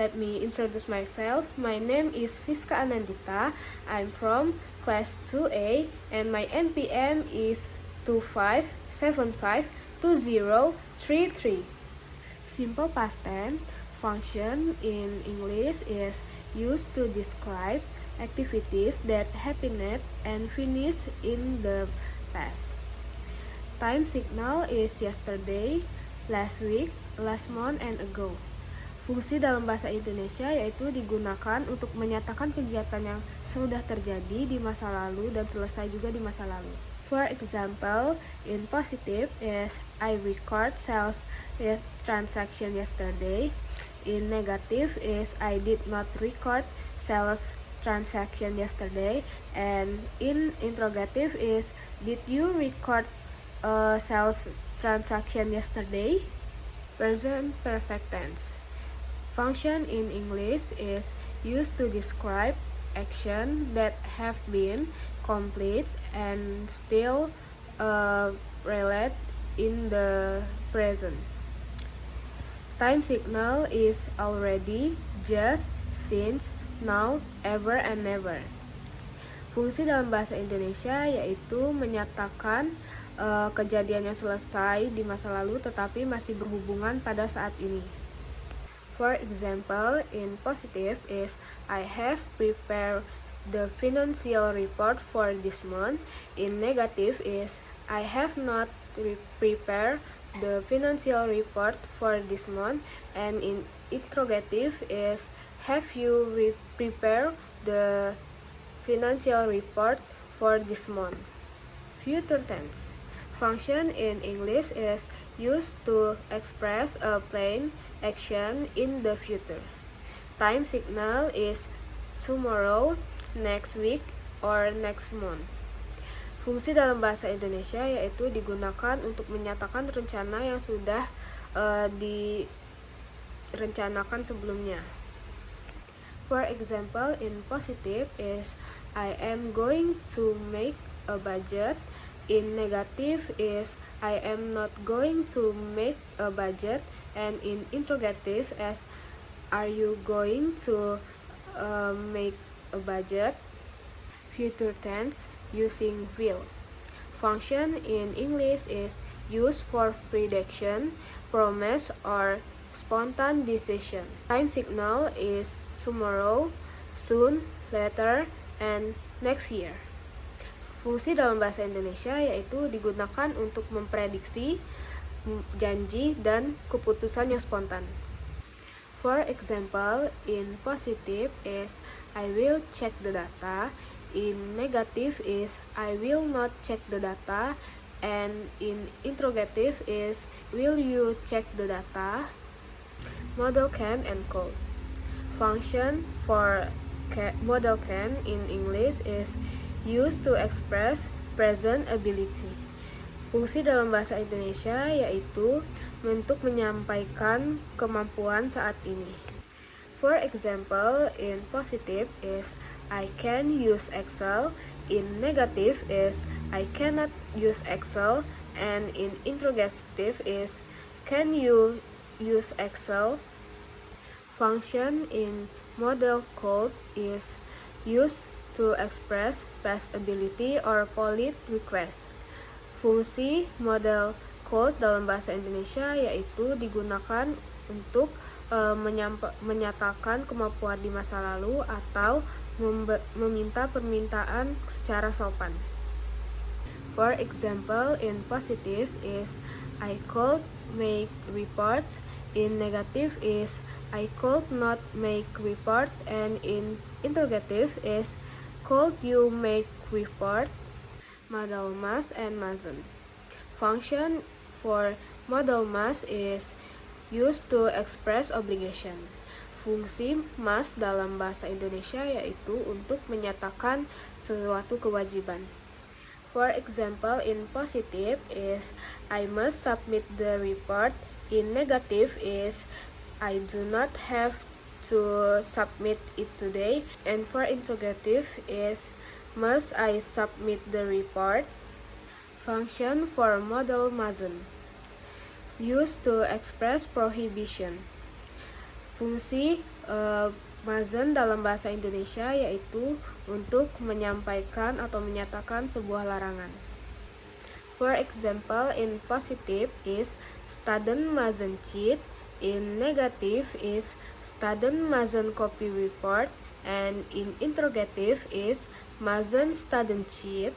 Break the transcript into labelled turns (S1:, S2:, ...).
S1: Let me introduce myself. My name is Fiska Anandita. I'm from class 2A and my NPM is 25752033. Simple past tense function in English is used to describe activities that happened and finished in the past. Time signal is yesterday, last week, last month, and ago. Fungsi dalam bahasa Indonesia yaitu digunakan untuk menyatakan kegiatan yang sudah terjadi di masa lalu dan selesai juga di masa lalu. For example, in positive is I record sales transaction yesterday. In negative is I did not record sales transaction yesterday. And in interrogative is did you record sales transaction yesterday? Present perfect tense. Function in English is used to describe action that have been complete and still relate in the present. Time signal is already, just, since, now, ever, and never. Fungsi dalam bahasa Indonesia yaitu menyatakan kejadian yang selesai di masa lalu tetapi masih berhubungan pada saat ini. For example, in positive is I have prepared the financial report for this month. In negative is I have not prepared the financial report for this month. And in interrogative is have you prepared the financial report for this month? Future tense function in English is used to express a planned action in the future. Time signal is tomorrow, next week, or next month. Fungsi dalam bahasa Indonesia yaitu digunakan untuk menyatakan rencana yang sudah direncanakan sebelumnya. For example, in positive is I am going to make a budget. In negative is I am not going to make a budget. And in interrogative is are you going to make a budget? Future tense using will. Function in English is used for prediction, promise, or spontaneous decision. Time signal is tomorrow, soon, later, and next year. Fungsi dalam bahasa Indonesia yaitu digunakan untuk memprediksi, janji, dan keputusan yang spontan. For example, in positive is I will check the data. In negative is I will not check the data. And in interrogative is will you check the data? Model can and could. Function for model can in English is used to express present ability. Fungsi dalam bahasa Indonesia yaitu untuk menyampaikan kemampuan saat ini. For example, in positive is I can use Excel. In negative is I cannot use Excel. And in interrogative is can you use Excel? Function in model code is used to express past ability or polite request. Fungsi model code dalam bahasa Indonesia yaitu digunakan untuk menyatakan kemampuan di masa lalu atau meminta permintaan secara sopan. For example, in positive is I could make reports. In negative is I could not make report. And in interrogative is could you make report? Modal must and mustn't. Function for modal must is used to express obligation. Fungsi must dalam bahasa Indonesia yaitu untuk menyatakan suatu kewajiban. For example, in positive is I must submit the report. In negative is I do not have to submit it today. And for interrogative is must I submit the report? Function for modal mustn't. Used to express prohibition. Fungsi mazen dalam bahasa Indonesia yaitu untuk menyampaikan atau menyatakan sebuah larangan. For example, in positive is student mustn't cheat, in negative is student mustn't copy report, and in interrogative is mustn't student cheat,